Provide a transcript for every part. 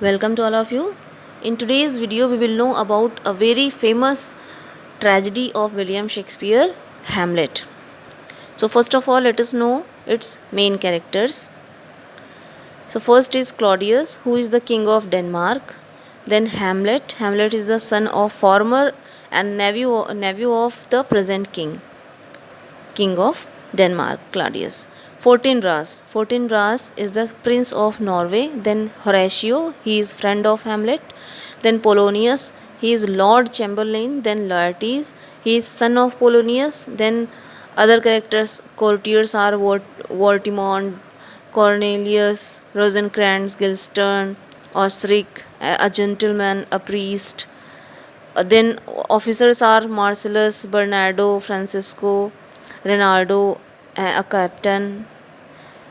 Welcome to all of you. In today's video, we will know about a very famous tragedy of William Shakespeare, Hamlet. So, first of all, let us know its main characters. So, first is Claudius, who is the king of Denmark. Then Hamlet. Hamlet is the son of former and nephew of the present king of Denmark, Claudius. Fortinbras. Fortinbras is the prince of Norway. Then Horatio, he is friend of Hamlet. Then Polonius, he is Lord Chamberlain. Then Laertes, he is son of Polonius. Then other characters, courtiers are Voltimand, Cornelius, Rosencrantz, Guilston, Osric, a gentleman, a priest. Then officers are Marcellus, Bernardo, Francisco, Ronaldo, a captain.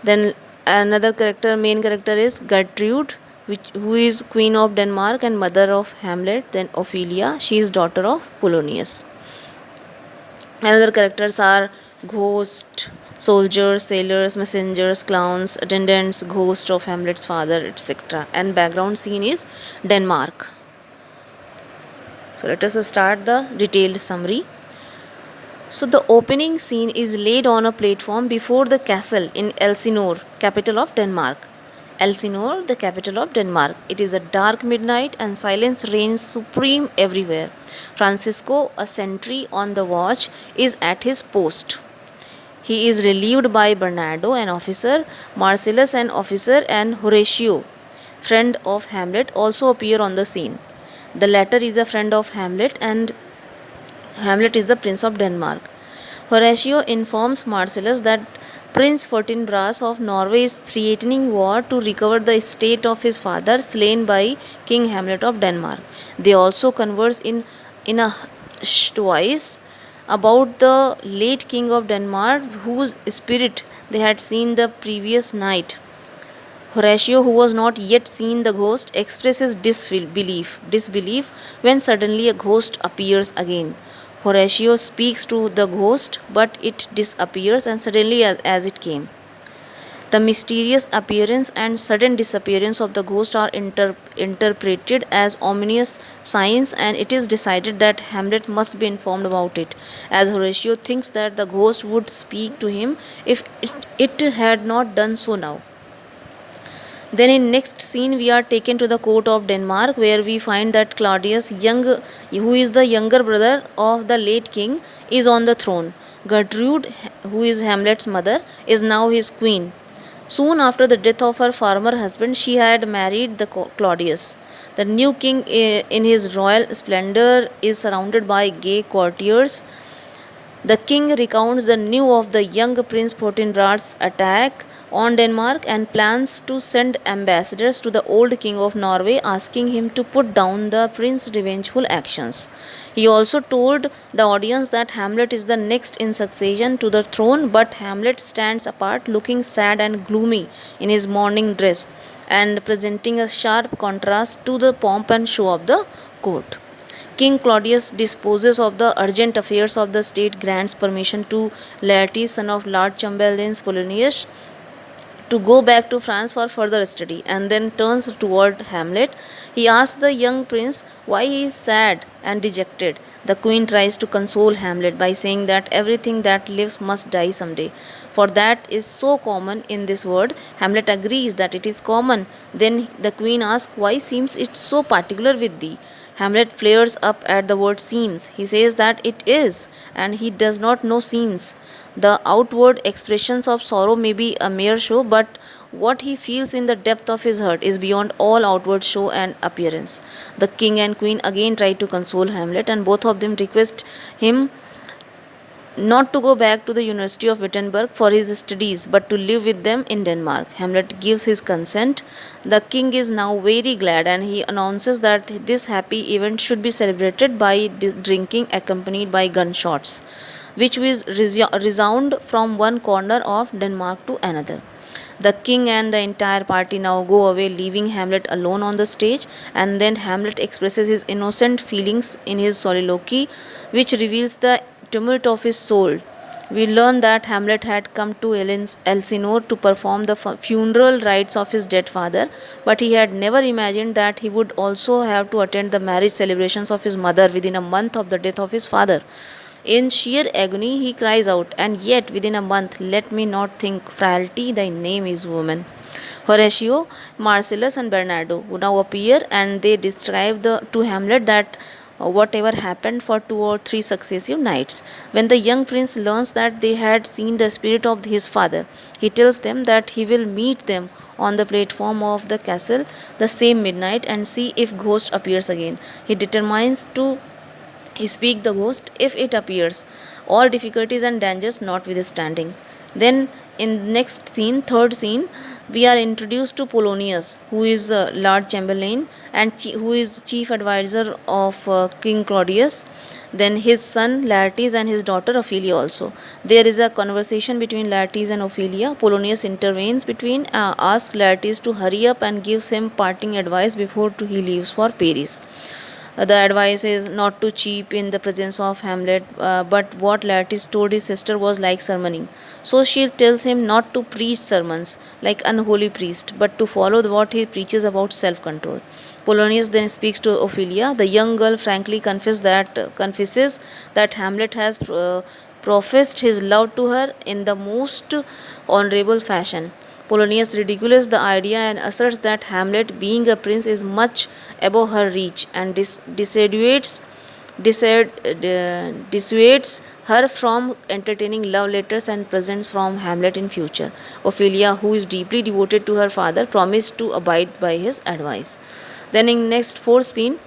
Then another character, main character is Gertrude, who is queen of Denmark and mother of Hamlet. Then Ophelia, she is daughter of Polonius. Another characters are ghost, soldiers, sailors, messengers, clowns, attendants, ghost of Hamlet's father, etc. And background scene is Denmark. So let us start the detailed summary. So the opening scene is laid on a platform before the castle in Elsinore, capital of Denmark. Elsinore, the capital of Denmark. It is a dark midnight and silence reigns supreme everywhere. Francisco, a sentry on the watch, is at his post. He is relieved by Bernardo, an officer, Marcellus, an officer, and Horatio, friend of Hamlet, also appear on the scene. The latter is a friend of Hamlet, and Hamlet is the Prince of Denmark. Horatio informs Marcellus that Prince Fortinbras of Norway is threatening war to recover the estate of his father slain by King Hamlet of Denmark. They also converse in a hushed voice about the late King of Denmark whose spirit they had seen the previous night. Horatio, who was not yet seen the ghost, expresses disbelief when suddenly a ghost appears again. Horatio speaks to the ghost, but it disappears and suddenly as it came. The mysterious appearance and sudden disappearance of the ghost are interpreted as ominous signs, and it is decided that Hamlet must be informed about it, as Horatio thinks that the ghost would speak to him if it had not done so now. Then in next scene we are taken to the court of Denmark, where we find that Claudius, who is the younger brother of the late king, is on the throne. Gertrude, who is Hamlet's mother, is now his queen. Soon after the death of her former husband, she had married the Claudius. The new king, in his royal splendor, is surrounded by gay courtiers. The king recounts the news of the young Prince Fortinbras' attack on Denmark and plans to send ambassadors to the old king of Norway asking him to put down the prince's revengeful actions. He also told the audience that Hamlet is the next in succession to the throne, but Hamlet stands apart looking sad and gloomy in his mourning dress and presenting a sharp contrast to the pomp and show of the court. King Claudius disposes of the urgent affairs of the state, grants permission to Laertes, son of Lord Chamberlain Polonius, to go back to France for further study, and then turns toward Hamlet. He asks the young prince why he is sad and dejected. The queen tries to console Hamlet by saying that everything that lives must die someday, for that is so common in this world. Hamlet agrees that it is common. Then the queen asks why seems it so particular with thee. Hamlet flares up at the word seems. He says that it is, and he does not know seems. The outward expressions of sorrow may be a mere show, but what he feels in the depth of his heart is beyond all outward show and appearance. The king and queen again try to console Hamlet, and both of them request him not to go back to the University of Wittenberg for his studies, but to live with them in Denmark. Hamlet gives his consent. The king is now very glad, and he announces that this happy event should be celebrated by drinking accompanied by gunshots, which will resound from one corner of Denmark to another. The king and the entire party now go away, leaving Hamlet alone on the stage, and then Hamlet expresses his innocent feelings in his soliloquy, which reveals the tumult of his soul. we learn that Hamlet had come to Elsinore to perform the funeral rites of his dead father, but he had never imagined that he would also have to attend the marriage celebrations of his mother within a month of the death of his father. In sheer agony, he cries out, "And yet within a month, let me not think frailty, thy name is woman." Horatio, Marcellus, and Bernardo, who now appear, and they describe to Hamlet that whatever happened for 2 or 3 successive nights. When the young prince learns that they had seen the spirit of his father, he tells them that he will meet them on the platform of the castle the same midnight and see if ghost appears again. He determines to speak the ghost if it appears, all difficulties and dangers notwithstanding. Then in next scene, third scene, we are introduced to Polonius, who is Lord Chamberlain and who is chief advisor of King Claudius. Then his son Laertes and his daughter Ophelia also. There is a conversation between Laertes and Ophelia. Polonius intervenes between, asks Laertes to hurry up and gives him parting advice before he leaves for Paris. The advice is not to cheep in the presence of Hamlet, but what Laertes told his sister was like sermoning. So she tells him not to preach sermons like unholy priest, but to follow what he preaches about self-control. Polonius then speaks to Ophelia. The young girl frankly confesses that Hamlet has professed his love to her in the most honorable fashion. Polonius ridicules the idea and asserts that Hamlet, being a prince, is much above her reach and dissuades her from entertaining love letters and presents from Hamlet in future. Ophelia, who is deeply devoted to her father, promised to abide by his advice. Then in next fourth scene,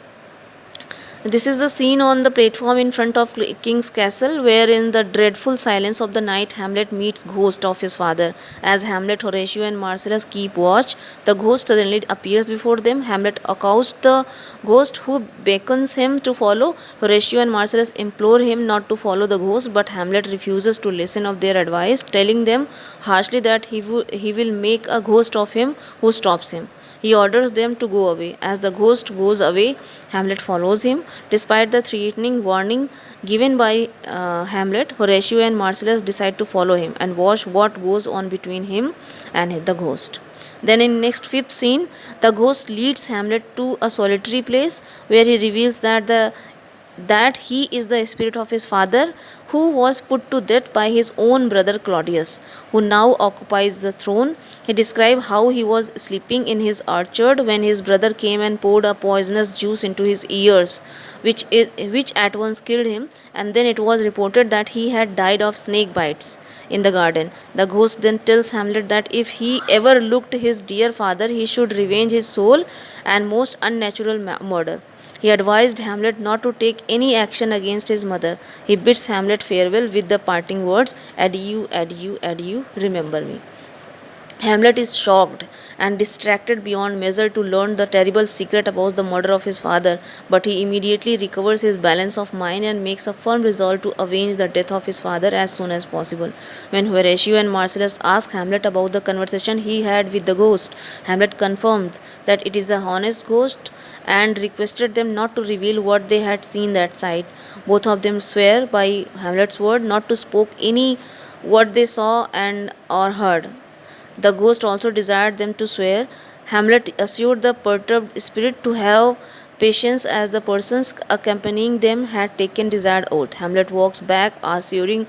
this is the scene on the platform in front of King's castle, where in the dreadful silence of the night, Hamlet meets ghost of his father. As Hamlet, Horatio, and Marcellus keep watch, the ghost suddenly appears before them. Hamlet accosts the ghost, who beckons him to follow. Horatio and Marcellus implore him not to follow the ghost, but Hamlet refuses to listen of their advice, telling them harshly that he will make a ghost of him who stops him. He orders them to go away. As the ghost goes away, Hamlet follows him. Despite the threatening warning given by Hamlet, Horatio and Marcellus decide to follow him and watch what goes on between him and the ghost. Then in next fifth scene, the ghost leads Hamlet to a solitary place where he reveals that he is the spirit of his father, who was put to death by his own brother Claudius, who now occupies the throne. He describes how he was sleeping in his orchard when his brother came and poured a poisonous juice into his ears, which at once killed him, and then it was reported that he had died of snake bites in the garden. The ghost then tells Hamlet that if he ever looked his dear father, he should revenge his soul and most unnatural murder. He advised Hamlet not to take any action against his mother. He bids Hamlet farewell with the parting words, "Adieu, adieu, adieu, remember me." Hamlet is shocked and distracted beyond measure to learn the terrible secret about the murder of his father, but he immediately recovers his balance of mind and makes a firm resolve to avenge the death of his father as soon as possible. When Horatio and Marcellus ask Hamlet about the conversation he had with the ghost, Hamlet confirmed that it is a honest ghost and requested them not to reveal what they had seen that sight. Both of them swear by Hamlet's word not to speak any what they saw and or heard. The ghost also desired them to swear. Hamlet assured the perturbed spirit to have patience as the persons accompanying them had taken desired oath. Hamlet walks back, assuring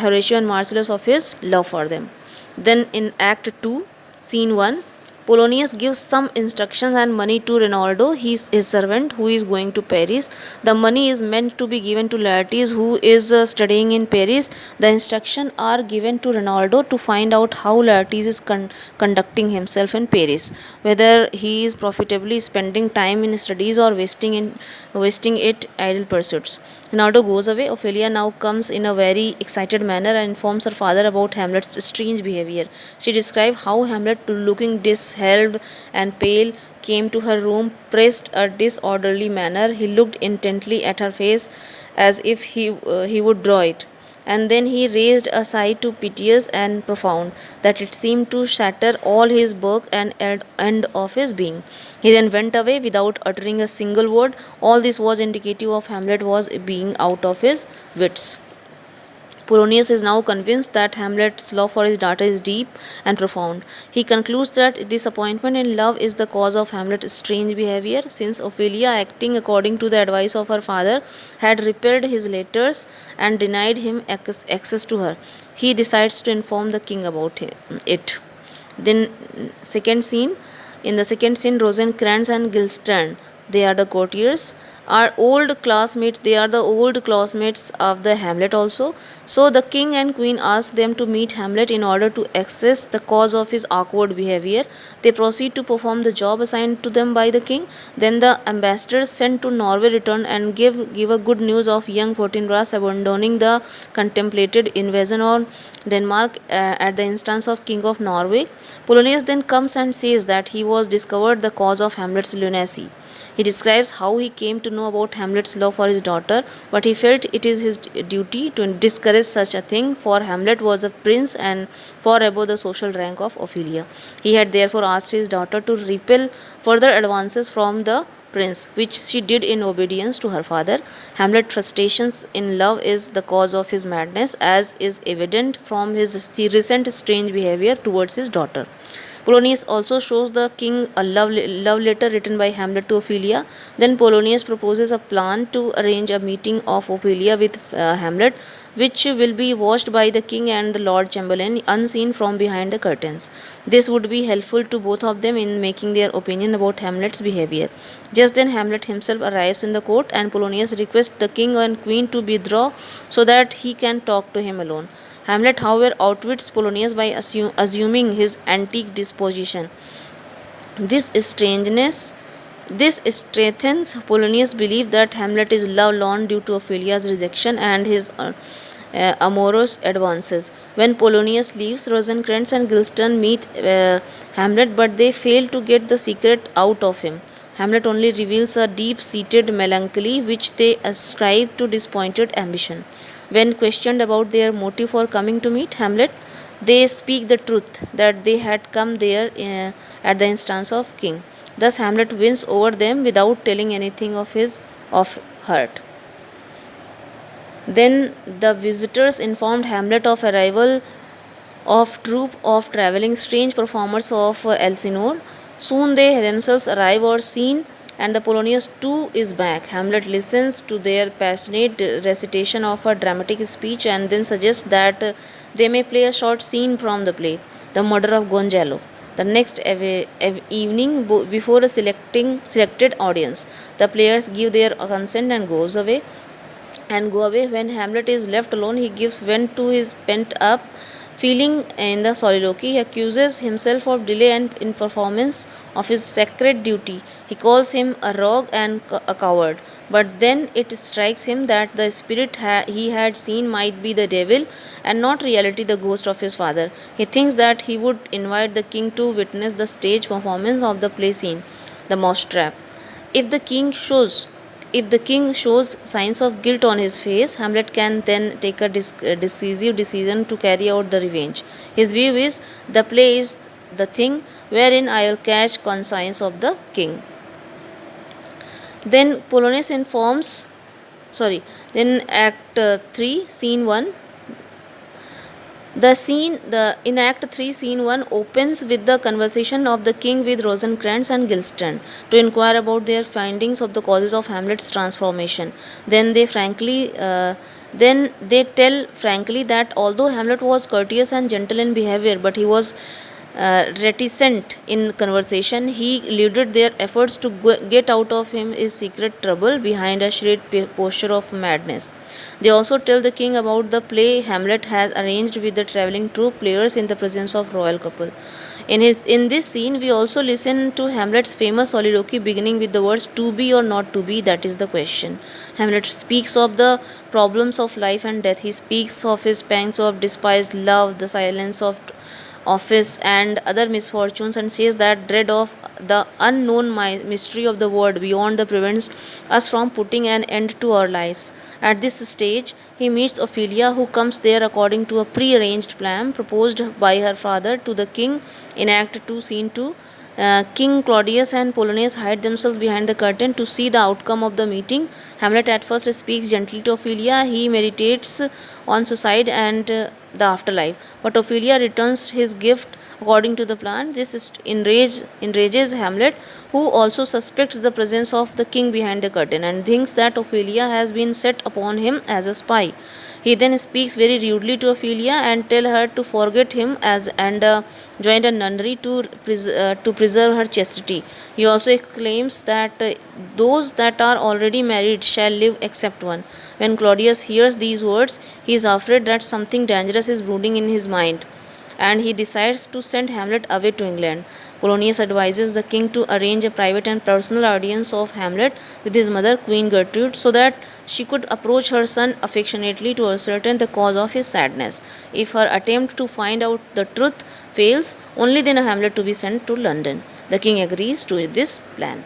Horatio and Marcellus of his love for them. Then in Act 2, Scene 1, Polonius gives some instructions and money to Rinaldo, his servant, who is going to Paris. The money is meant to be given to Laertes, who is studying in Paris. The instructions are given to Rinaldo to find out how Laertes is conducting himself in Paris, whether he is profitably spending time in studies or wasting it idle pursuits. Rinaldo goes away. Ophelia now comes in a very excited manner and informs her father about Hamlet's strange behavior. She describes how Hamlet, looking dishevelled and pale, came to her room, pressed a disorderly manner. He looked intently at her face as if he would draw it. And then he raised a sigh too piteous and profound that it seemed to shatter all his bulk and end of his being. He then went away without uttering a single word. All this was indicative of Hamlet was being out of his wits. Polonius is now convinced that Hamlet's love for his daughter is deep and profound. He concludes that disappointment in love is the cause of Hamlet's strange behavior, since Ophelia, acting according to the advice of her father, had repelled his letters and denied him access to her. He decides to inform the king about it. Then, second scene. In the second scene, Rosencrantz and Guildenstern, they are the courtiers, are old classmates. They are the old classmates of the Hamlet also. So the king and queen ask them to meet Hamlet in order to assess the cause of his awkward behavior. They proceed to perform the job assigned to them by the king. Then the ambassadors sent to Norway return and give a good news of young Fortinbras abandoning the contemplated invasion on Denmark at the instance of King of Norway. Polonius then comes and says that he was discovered the cause of Hamlet's lunacy. He describes how he came to know about Hamlet's love for his daughter, but he felt it is his duty to discourage such a thing, for Hamlet was a prince and far above the social rank of Ophelia. He had therefore asked his daughter to repel further advances from the prince, which she did in obedience to her father. Hamlet's frustrations in love is the cause of his madness, as is evident from his recent strange behavior towards his daughter. Polonius also shows the king a love letter written by Hamlet to Ophelia. Then Polonius proposes a plan to arrange a meeting of Ophelia with Hamlet, which will be watched by the king and the Lord Chamberlain unseen from behind the curtains. This would be helpful to both of them in making their opinion about Hamlet's behavior. Just then, Hamlet himself arrives in the court, and Polonius requests the king and queen to withdraw so that he can talk to him alone. Hamlet, however, outwits Polonius by assuming his antique disposition. This strangeness this strengthens Polonius' belief that Hamlet is love-lorn due to Ophelia's rejection and his amorous advances. When Polonius leaves, Rosencrantz and Guildenstern meet Hamlet, but they fail to get the secret out of him. Hamlet only reveals a deep-seated melancholy which they ascribe to disappointed ambition. When questioned about their motive for coming to meet Hamlet, they speak the truth that they had come there at the instance of king. Thus Hamlet wins over them without telling anything of hurt. Then the visitors informed Hamlet of arrival of troupe of travelling strange performers of Elsinore. Soon they themselves arrive or seen, and the Polonius too is back. Hamlet listens to their passionate recitation of a dramatic speech and then suggests that they may play a short scene from the play, The Murder of Gonzalo. The next evening, before a selected audience, the players give their consent and go away. When Hamlet is left alone, he gives vent to his pent up feeling in the soliloquy. He accuses himself of delay and in performance of his sacred duty. He calls him a rogue and a coward. But then it strikes him that the spirit he had seen might be the devil and not reality the ghost of his father. He thinks that he would invite the king to witness the stage performance of the play scene, The Mousetrap. If the king shows if the king shows signs of guilt on his face, Hamlet can then take a decisive decision to carry out the revenge. His view is the play is the thing wherein I will catch conscience of the king. Then Polonius informs, then Act 3, Scene 1. In Act 3, Scene 1 opens with the conversation of the king with Rosencrantz and Guildenstern to inquire about their findings of the causes of Hamlet's transformation. Then they tell frankly that although Hamlet was courteous and gentle in behavior, but he was reticent in conversation. He eluded their efforts to get out of him his secret trouble behind a shrill posture of madness. They also tell the king about the play Hamlet has arranged with the travelling troupe players in the presence of royal couple. In this scene, we also listen to Hamlet's famous soliloquy beginning with the words "to be or not to be, that is the question." Hamlet speaks of the problems of life and death. He speaks of his pangs of despised love, the silence of office and other misfortunes, and says that dread of the unknown mystery of the world beyond the prevents us from putting an end to our lives. At this stage, he meets Ophelia, who comes there according to a pre-arranged plan proposed by her father to the king in Act 2, Scene 2. King Claudius and Polonius hide themselves behind the curtain to see the outcome of the meeting. Hamlet at first speaks gently to Ophelia. He meditates on suicide and the afterlife. But Ophelia returns his gift according to the plan. This enrages Hamlet, who also suspects the presence of the king behind the curtain and thinks that Ophelia has been set upon him as a spy. He then speaks very rudely to Ophelia and tell her to forget him as and join a nunnery to preserve her chastity. He also exclaims that those that are already married shall live except one. When Claudius hears these words, he is afraid that something dangerous is brooding in his mind, and he decides to send Hamlet away to England. Polonius advises the king to arrange a private and personal audience of Hamlet with his mother, Queen Gertrude, so that she could approach her son affectionately to ascertain the cause of his sadness. If her attempt to find out the truth fails, only then Hamlet to be sent to London. The king agrees to this plan.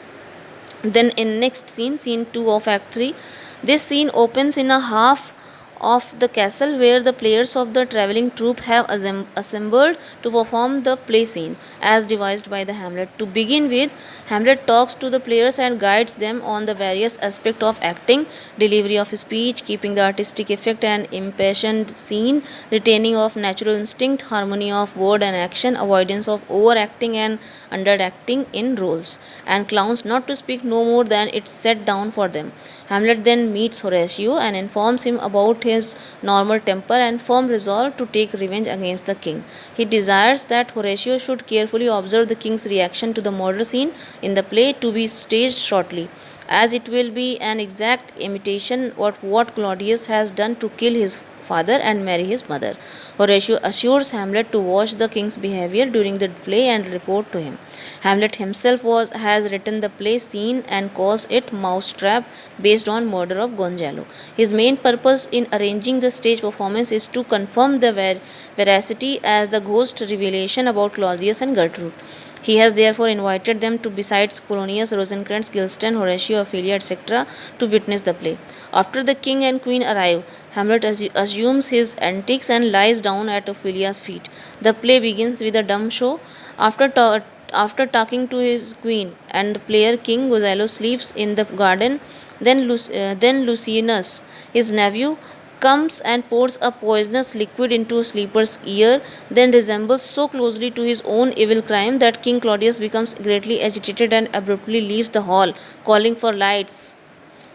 Then in next scene, scene 2 of Act 3, this scene opens in a half of the castle where the players of the travelling troupe have assembled to perform the play scene as devised by the Hamlet. To begin with, Hamlet talks to the players and guides them on the various aspects of acting, delivery of speech, keeping the artistic effect and impassioned scene, retaining of natural instinct, harmony of word and action, avoidance of overacting and underacting in roles, and clowns not to speak no more than it's set down for them. Hamlet then meets Horatio and informs him about his normal temper and firm resolve to take revenge against the king. He desires that Horatio should carefully observe the king's reaction to the murder scene in the play to be staged shortly, as it will be an exact imitation of what Claudius has done to kill his father and marry his mother. Horatio assures Hamlet to watch the king's behavior during the play and report to him. Hamlet himself has written the play scene and calls it Mousetrap, based on murder of Gonzalo. His main purpose in arranging the stage performance is to confirm the veracity as the ghost revelation about Claudius and Gertrude. He has therefore invited them to, besides Polonius, Rosencrantz, Guilston, Horatio, Ophelia, etc., to witness the play. After the king and queen arrive, Hamlet assumes his antics and lies down at Ophelia's feet. The play begins with a dumb show. After talking to his queen and the player king, Gonzalo sleeps in the garden. Then Lucianus, his nephew, comes and pours a poisonous liquid into Sleeper's ear, then resembles so closely to his own evil crime that King Claudius becomes greatly agitated and abruptly leaves the hall, calling for lights.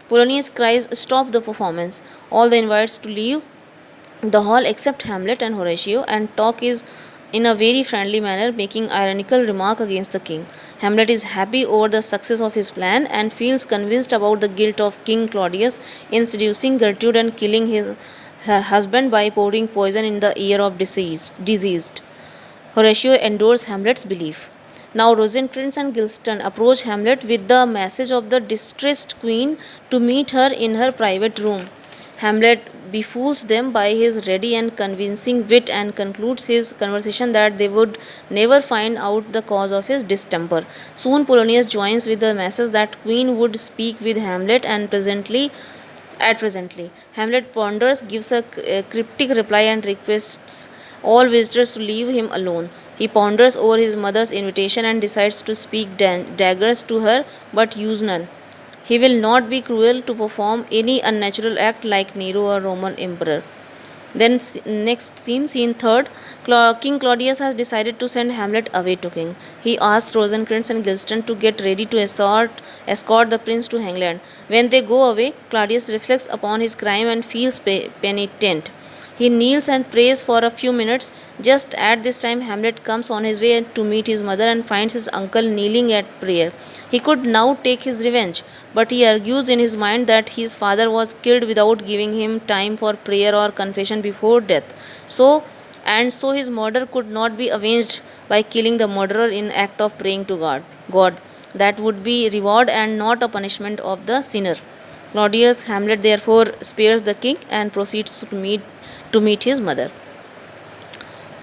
Polonius cries, "Stop the performance." All the invites to leave the hall except Hamlet and Horatio, and talk is in a very friendly manner, making ironical remark against the king. Hamlet is happy over the success of his plan and feels convinced about the guilt of King Claudius in seducing Gertrude and killing her husband by pouring poison in the ear of deceased. Horatio endorses Hamlet's belief. Now Rosencrantz and Guilston approach Hamlet with the message of the distressed queen to meet her in her private room. Hamlet befools them by his ready and convincing wit and concludes his conversation that they would never find out the cause of his distemper. Soon Polonius joins with the message that Queen would speak with Hamlet and presently. Hamlet ponders, gives a cryptic reply and requests all visitors to leave him alone. He ponders over his mother's invitation and decides to speak daggers to her but use none. He will not be cruel to perform any unnatural act like Nero or Roman emperor. Then next scene, scene 3, King Claudius has decided to send Hamlet away to king. He asks Rosencrantz and Guilston to get ready to escort the prince to England. When they go away, Claudius reflects upon his crime and feels penitent. He kneels and prays for a few minutes. Just at this time, Hamlet comes on his way to meet his mother and finds his uncle kneeling at prayer. He could now take his revenge, but he argues in his mind that his father was killed without giving him time for prayer or confession before death. So his murder could not be avenged by killing the murderer in act of praying to God. That would be reward and not a punishment of the sinner. Claudius Hamlet therefore spares the king and proceeds to meet his mother.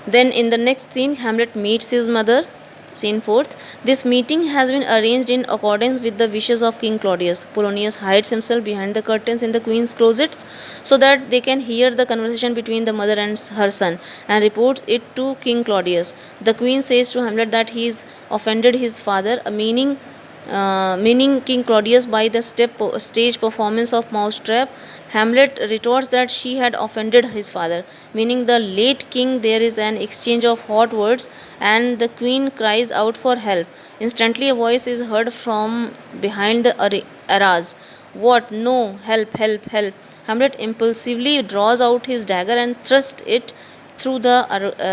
Then in the next scene, Hamlet meets his mother. Scene fourth. This meeting has been arranged in accordance with the wishes of King Claudius. Polonius hides himself behind the curtains in the queen's closets so that they can hear the conversation between the mother and her son, and reports it to King Claudius. The queen says to Hamlet that he has offended his father, meaning King Claudius by the stage performance of Mousetrap. Hamlet retorts that she had offended his father, meaning the late king. There is an exchange of hot words, and the queen cries out for help. Instantly, a voice is heard from behind the arras. What? No! Help! Help! Help! Hamlet impulsively draws out his dagger and thrusts it through the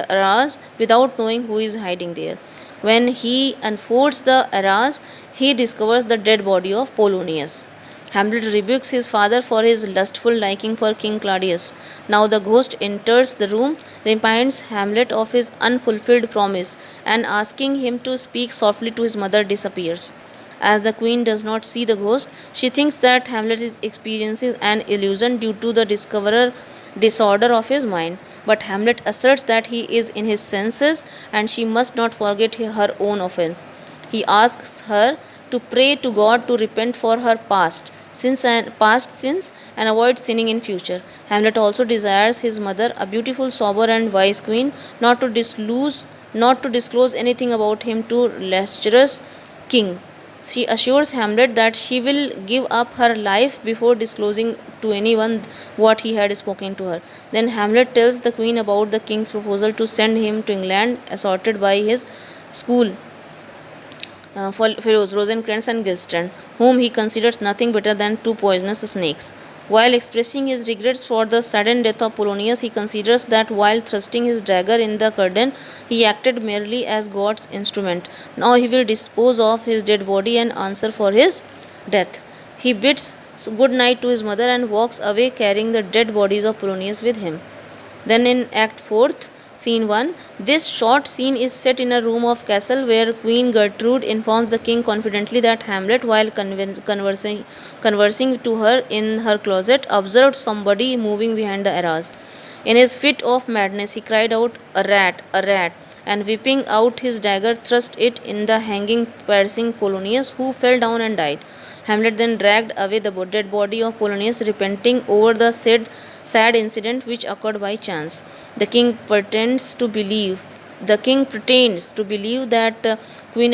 arras without knowing who is hiding there. When he unfolds the arras, he discovers the dead body of Polonius. Hamlet rebukes his father for his lustful liking for King Claudius. Now the ghost enters the room, reminds Hamlet of his unfulfilled promise, and asking him to speak softly to his mother disappears. As the queen does not see the ghost, she thinks that Hamlet is experiencing an illusion due to the discoverer disorder of his mind. But Hamlet asserts that he is in his senses and she must not forget her own offense. He asks her to pray to God to repent for her past sins and avoid sinning in future. Hamlet also desires his mother, a beautiful, sober, and wise queen, not to disclose anything about him to lecherous king. She assures Hamlet that she will give up her life before disclosing to anyone what he had spoken to her. Then Hamlet tells the queen about the king's proposal to send him to England, assaulted by his school fellows Rosencrantz and Guildenstern, whom he considers nothing better than two poisonous snakes. While expressing his regrets for the sudden death of Polonius, he considers that while thrusting his dagger in the curtain, he acted merely as God's instrument. Now he will dispose of his dead body and answer for his death. He bids good night to his mother and walks away carrying the dead bodies of Polonius with him. Then in Act 4th, Scene 1, this short scene is set in a room of castle where Queen Gertrude informs the king confidently that Hamlet, while conversing to her in her closet, observed somebody moving behind the arras. In his fit of madness, he cried out, a rat, and whipping out his dagger, thrust it in the hanging, piercing Polonius, who fell down and died. Hamlet then dragged away the dead body of Polonius, repenting over the sad incident which occurred by chance. The king pretends to believe. The king pretends to believe that Queen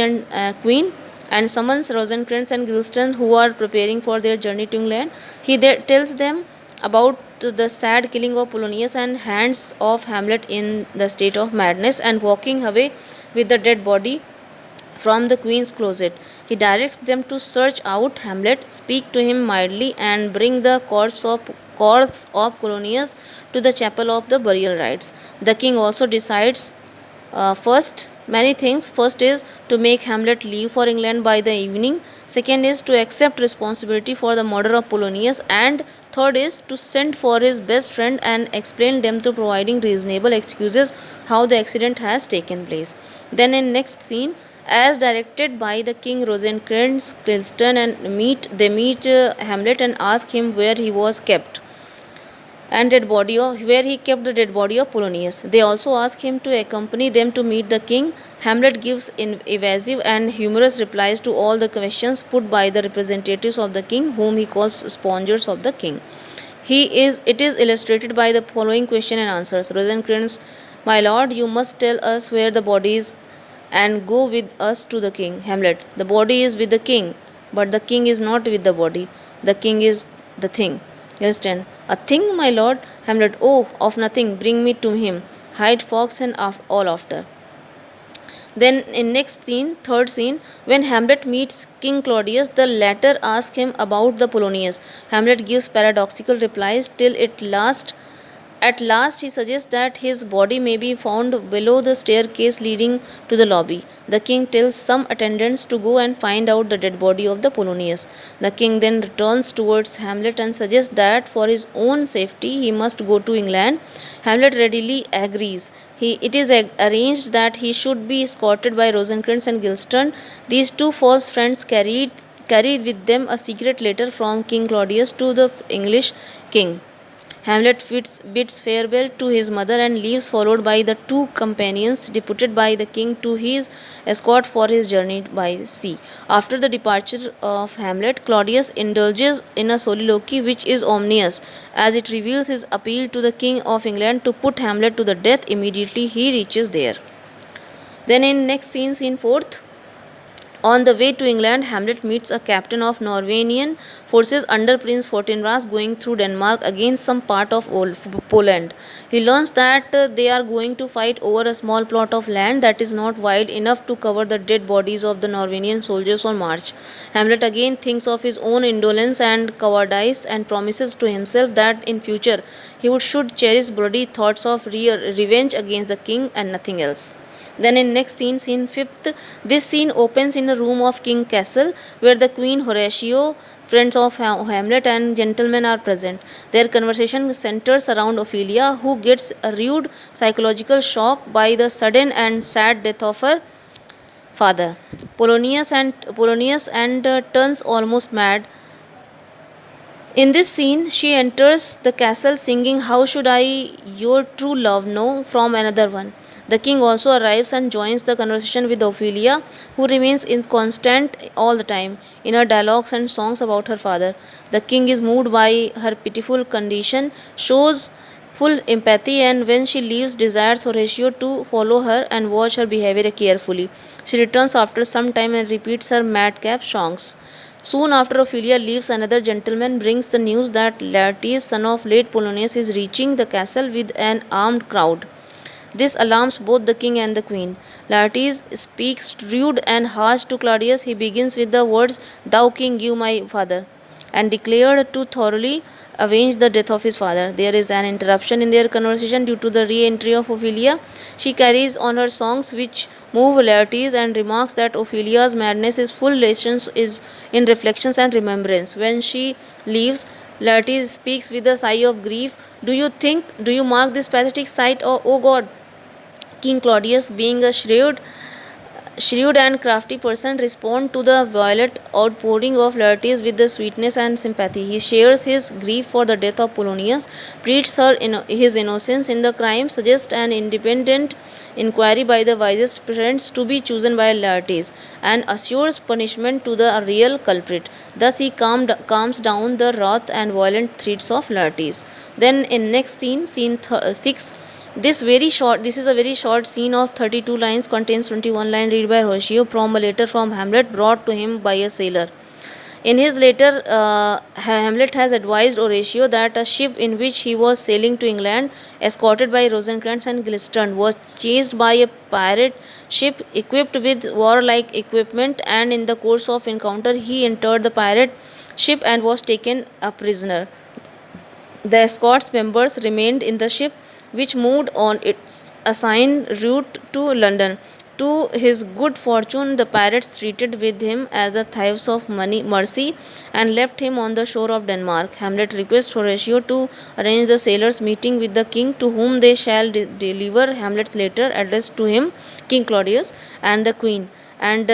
and summons Rosencrantz and Guildenstern, who are preparing for their journey to England. He tells them about the sad killing of Polonius and hands off Hamlet in the state of madness and walking away with the dead body from the queen's closet. He directs them to search out Hamlet, speak to him mildly, and bring the corpse of Polonius to the chapel of the burial rites. The king also decides many things. First is to make Hamlet leave for England by the evening. Second is to accept responsibility for the murder of Polonius, and third is to send for his best friend and explain them to providing reasonable excuses how the accident has taken place. Then in next scene, as directed by the king, Rosencrantz, Guildenstern and meet Hamlet and ask him where he was kept and where he kept the dead body of Polonius. They also ask him to accompany them to meet the king. Hamlet gives evasive and humorous replies to all the questions put by the representatives of the king, whom he calls spongers of the king. It is illustrated by the following question and answers. Rosencrantz, my lord, you must tell us where the body is and go with us to the king. Hamlet, the body is with the king, but the king is not with the body. The king is the thing. Guildenstern, a thing, my lord? Hamlet, oh, of nothing, bring me to him. Hide fox and all after. Then in next scene, third scene, when Hamlet meets King Claudius, the latter asks him about the Polonius. Hamlet gives paradoxical replies till at last he suggests that his body may be found below the staircase leading to the lobby. The king tells some attendants to go and find out the dead body of the Polonius. The king then returns towards Hamlet and suggests that for his own safety he must go to England. Hamlet readily agrees. It is arranged that he should be escorted by Rosencrantz and Guildenstern. These two false friends carried with them a secret letter from King Claudius to the English king. Bids farewell to his mother and leaves, followed by the two companions deputed by the king to his escort for his journey by sea. After the departure of Hamlet, Claudius indulges in a soliloquy which is ominous, as it reveals his appeal to the King of England to put Hamlet to the death immediately he reaches there. Then in next scene, scene 4th, on the way to England, Hamlet meets a captain of Norwegian forces under Prince Fortinbras going through Denmark against some part of Poland. He learns that they are going to fight over a small plot of land that is not wide enough to cover the dead bodies of the Norwegian soldiers on march. Hamlet again thinks of his own indolence and cowardice and promises to himself that in future he should cherish bloody thoughts of revenge against the king and nothing else. Then in next scene, scene 5th, this scene opens in a room of King Castle where the Queen Horatio, friends of Hamlet and gentlemen are present. Their conversation centers around Ophelia, who gets a rude psychological shock by the sudden and sad death of her father. Polonius and turns almost mad. In this scene, she enters the castle singing, "How should I your true love know from another one?" The king also arrives and joins the conversation with Ophelia, who remains inconstant all the time in her dialogues and songs about her father. The king is moved by her pitiful condition, shows full empathy, and when she leaves, desires Horatio to follow her and watch her behavior carefully. She returns after some time and repeats her madcap songs. Soon after Ophelia leaves, another gentleman brings the news that Laertes, son of late Polonius, is reaching the castle with an armed crowd. This alarms both the king and the queen. Laertes speaks rude and harsh to Claudius. He begins with the words, "Thou king, give my father," and declared to thoroughly avenge the death of his father. There is an interruption in their conversation due to the re-entry of Ophelia. She carries on her songs which move Laertes and remarks that Ophelia's madness is in reflections and remembrance. When she leaves, Laertes speaks with a sigh of grief. Do you mark this pathetic sight? Oh God! King Claudius, being a shrewd and crafty person, responds to the violent outpouring of Laertes with the sweetness and sympathy. He shares his grief for the death of Polonius, pleads his innocence in the crime, suggests an independent inquiry by the wisest friends to be chosen by Laertes, and assures punishment to the real culprit. Thus he calms down the wrath and violent threats of Laertes. Then in next scene, scene 6, this is a very short scene of 32 lines, contains 21 lines read by Horatio from a letter from Hamlet brought to him by a sailor. In his letter, Hamlet has advised Horatio that a ship in which he was sailing to England, escorted by Rosencrantz and Guildenstern, was chased by a pirate ship equipped with warlike equipment, and in the course of encounter he entered the pirate ship and was taken a prisoner. The escort's members remained in the ship, which moved on its assigned route to London. To his good fortune, the pirates treated with him as the thieves of mercy and left him on the shore of Denmark. Hamlet requests Horatio to arrange the sailors' meeting with the king, to whom they shall deliver Hamlet's letter addressed to him, King Claudius, and the queen, and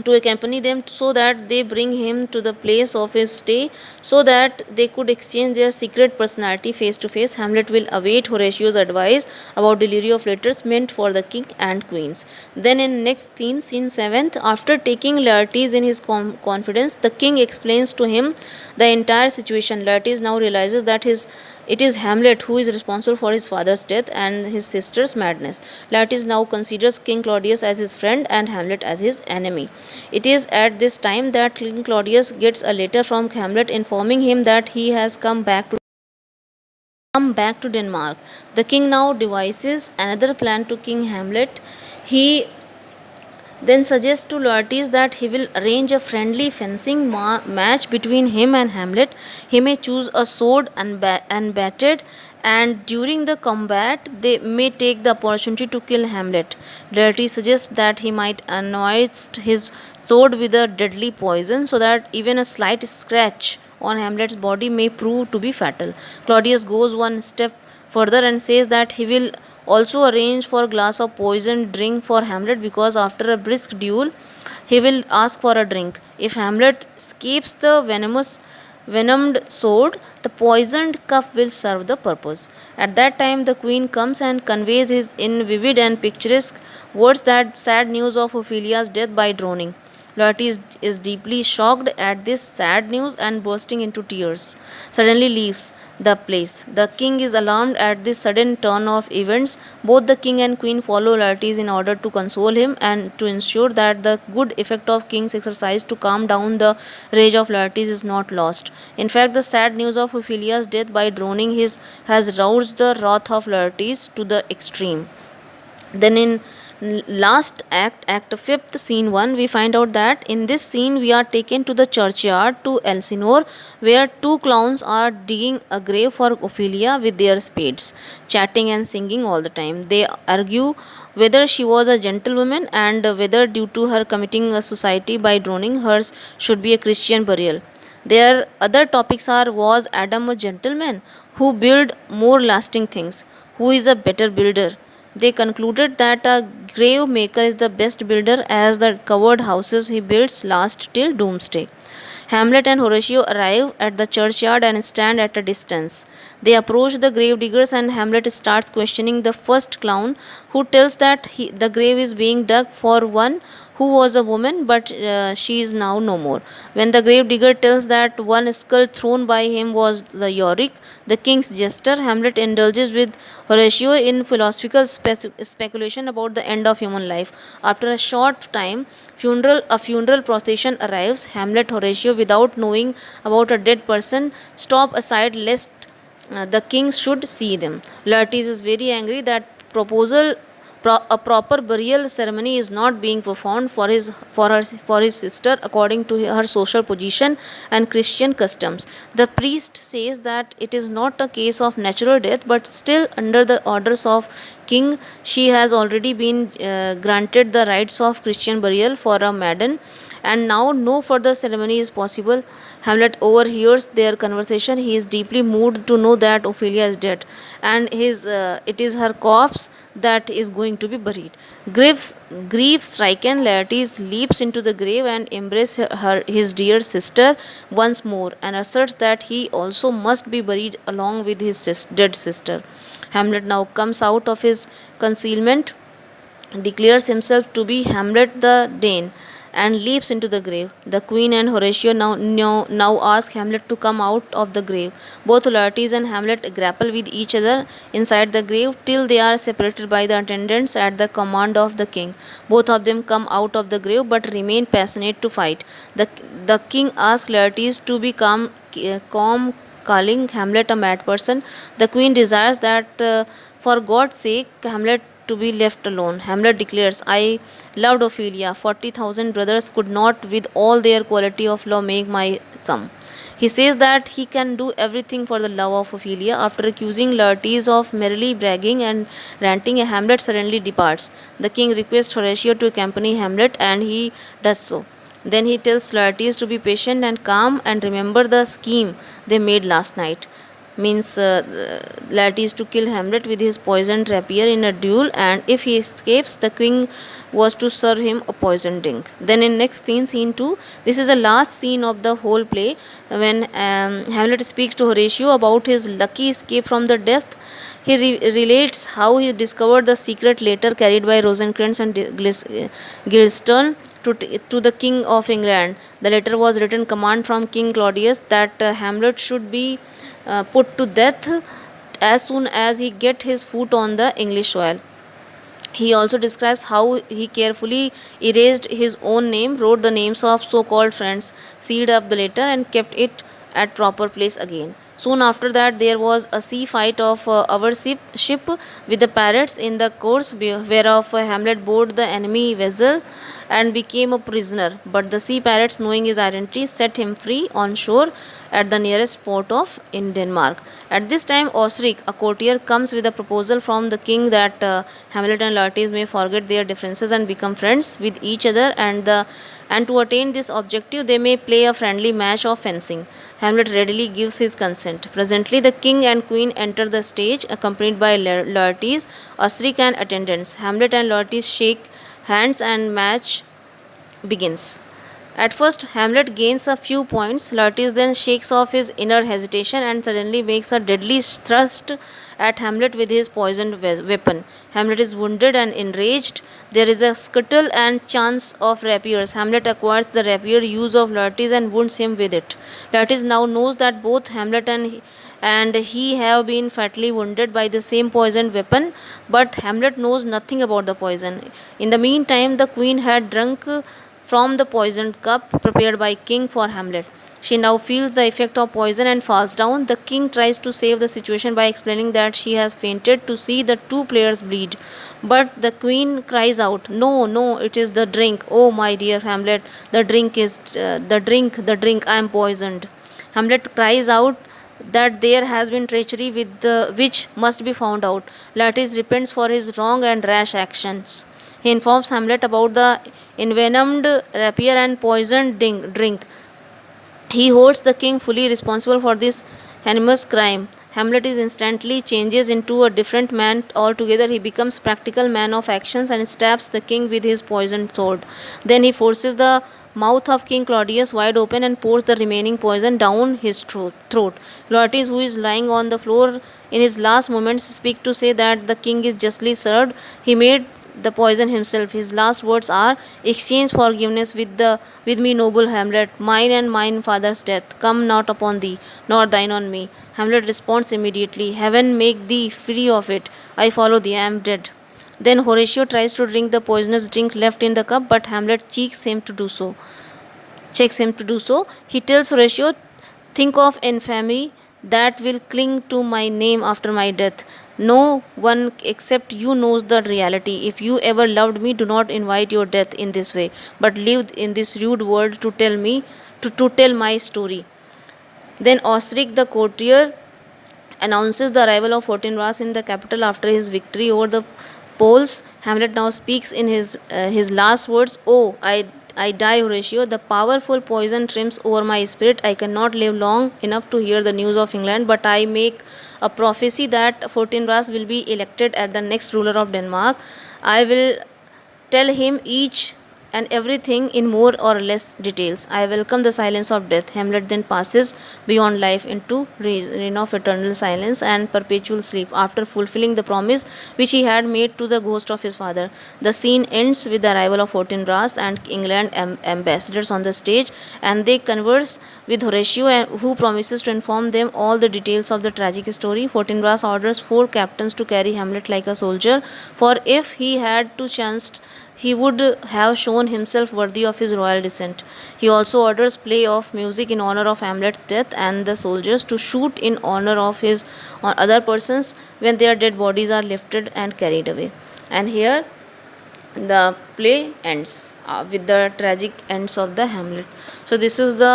to accompany them so that they bring him to the place of his stay so that they could exchange their secret personality face to face. Hamlet will await Horatio's advice about delivery of letters meant for the king and queens. Then in next scene, scene 7th, after taking Laertes in his confidence, the king explains to him the entire situation. Laertes now realizes that it is Hamlet who is responsible for his father's death and his sister's madness. Laertes now considers King Claudius as his friend and Hamlet as his enemy. It is at this time that King Claudius gets a letter from Hamlet informing him that he has come back to Denmark. The king now devises another plan to King Hamlet. He then suggests to Laertes that he will arrange a friendly fencing match between him and Hamlet. He may choose a sword and battered, and during the combat they may take the opportunity to kill Hamlet. Laertes suggests that he might anoint his sword with a deadly poison so that even a slight scratch on Hamlet's body may prove to be fatal. Claudius goes one step further and says that he will also arrange for a glass of poisoned drink for Hamlet, because after a brisk duel he will ask for a drink. If Hamlet escapes the venomous venomed sword, the poisoned cup will serve the purpose. At that time, the queen comes and conveys his in vivid and picturesque words that sad news of Ophelia's death by drowning. Laertes is deeply shocked at this sad news and bursting into tears. Suddenly leaves the place. The king is alarmed at this sudden turn of events. Both the king and queen follow Laertes in order to console him and to ensure that the good effect of king's exercise to calm down the rage of Laertes is not lost. In fact, the sad news of Ophelia's death by drowning his has roused the wrath of Laertes to the extreme. Then in last act fifth, scene 1, we find out that in this scene we are taken to the churchyard to Elsinore, where two clowns are digging a grave for Ophelia with their spades, chatting and singing all the time. They argue whether she was a gentlewoman and whether due to her committing a suicide by drowning, hers should be a Christian burial. Their other topics are: was Adam a gentleman? Who built more lasting things? Who is a better builder? They concluded that a grave maker is the best builder, as the covered houses he builds last till doomsday. Hamlet and Horatio arrive at the churchyard and stand at a distance. They approach the grave diggers, and Hamlet starts questioning the first clown, who tells that the grave is being dug for one who was a woman, but she is now no more. When the grave digger tells that one skull thrown by him was the Yorick, the king's jester, Hamlet indulges with Horatio in philosophical speculation about the end of human life. After a short time, a funeral procession arrives. Hamlet, Horatio, without knowing about a dead person, stop aside lest the king should see them. Laertes is very angry that a proper burial ceremony is not being performed for his sister according to her social position and Christian customs. The priest says that it is not a case of natural death, but still under the orders of king she has already been granted the rights of Christian burial for a maiden, and now no further ceremony is possible. Hamlet overhears their conversation. He is deeply moved to know that Ophelia is dead, and it is her corpse that is going to be buried. Grief stricken, Laertes leaps into the grave and embraces his dear sister once more, and asserts that he also must be buried along with his dead sister. Hamlet now comes out of his concealment, declares himself to be Hamlet the Dane, and leaps into the grave. The queen and Horatio now ask Hamlet to come out of the grave. Both Laertes and Hamlet grapple with each other inside the grave till they are separated by the attendants at the command of the king. Both of them come out of the grave but remain passionate to fight. The king asks Laertes to be calm, calling Hamlet a mad person. The queen desires that for God's sake Hamlet to be left alone. Hamlet declares, I loved Ophelia. 40,000 brothers could not, with all their quality of love, make my sum. He says that he can do everything for the love of Ophelia. After accusing Laertes of merely bragging and ranting, Hamlet suddenly departs. The king requests Horatio to accompany Hamlet, and he does so. Then he tells Laertes to be patient and calm and remember the scheme they made last night. Means Laertes to kill Hamlet with his poisoned rapier in a duel, and if he escapes, the king was to serve him a poisoned drink. Then in next scene 2, this is the last scene of the whole play, when Hamlet speaks to Horatio about his lucky escape from the death. He relates how he discovered the secret letter carried by Rosencrantz and Guildenstern to the King of England. The letter was written command from King Claudius that Hamlet should be put to death as soon as he get his foot on the English soil. He also describes how he carefully erased his own name, wrote the names of so-called friends, sealed up the letter, and kept it at proper place again. Soon after that, there was a sea fight of our ship with the pirates in the course whereof Hamlet boarded the enemy vessel and became a prisoner. But the sea pirates, knowing his identity, set him free on shore at the nearest port of in Denmark. At this time, Osric, a courtier, comes with a proposal from the king that Hamlet and Laertes may forget their differences and become friends with each other, and to attain this objective, they may play a friendly match of fencing. Hamlet readily gives his consent. Presently, the king and queen enter the stage, accompanied by Laertes, Osric, and attendants. Hamlet and Laertes shake hands, and match begins. At first, Hamlet gains a few points. Laertes then shakes off his inner hesitation and suddenly makes a deadly thrust at Hamlet with his poisoned weapon. Hamlet is wounded and enraged. There is a scuttle and chance of rapiers. Hamlet acquires the rapier use of Laertes and wounds him with it. Laertes now knows that both Hamlet and he have been fatally wounded by the same poisoned weapon, but Hamlet knows nothing about the poison. In the meantime, the queen had drunk from the poisoned cup prepared by king for Hamlet. She now feels the effect of poison and falls down. The king tries to save the situation by explaining that she has fainted to see the two players bleed. But the queen cries out, "No, no, it is the drink. Oh, my dear Hamlet, the drink is the drink, I am poisoned." Hamlet cries out that there has been treachery with which must be found out. Laertes repents for his wrong and rash actions. He informs Hamlet about the envenomed rapier and poisoned drink. He holds the king fully responsible for this heinous crime. Hamlet is instantly changes into a different man altogether. He becomes practical man of actions and stabs the king with his poisoned sword. Then he forces the mouth of King Claudius wide open and pours the remaining poison down his throat. Laertes, who is lying on the floor in his last moments, speaks to say that the king is justly served. He made the poison himself. His last words are, "Exchange forgiveness with me, noble Hamlet. Mine and mine father's death come not upon thee, nor thine on me." Hamlet responds immediately, "Heaven make thee free of it. I follow thee. I am dead." Then Horatio tries to drink the poisonous drink left in the cup, but Hamlet checks him to do so. He tells Horatio, "Think of infamy that will cling to my name after my death. No one except you knows the reality. If you ever loved me, do not invite your death in this way, but live in this rude world to tell my story." Then Osric the courtier announces the arrival of Fortinbras in the capital after his victory over the Poles. Hamlet now speaks in his last words, "Oh, I die, Horatio. The powerful poison trims over my spirit. I cannot live long enough to hear the news of England, but I make a prophecy that Fortinbras will be elected as the next ruler of Denmark. I will tell him each and everything in more or less details. I welcome the silence of death." Hamlet then passes beyond life into reign of eternal silence and perpetual sleep after fulfilling the promise which he had made to the ghost of his father. The scene ends with the arrival of Fortinbras and England ambassadors on the stage, and they converse with Horatio, who promises to inform them all the details of the tragic story. Fortinbras orders 4 captains to carry Hamlet like a soldier, for if he had to chanced he would have shown himself worthy of his royal descent. He also orders play of music in honor of Hamlet's death and the soldiers to shoot in honor of his other persons when their dead bodies are lifted and carried away. And here the play ends with the tragic ends of the Hamlet. So this is the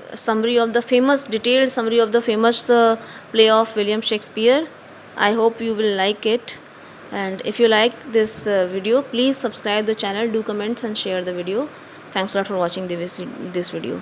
detailed summary of the famous play of William Shakespeare. I hope you will like it. And if you like this video, please subscribe the channel, do comments and share the video. Thanks a lot for watching this video.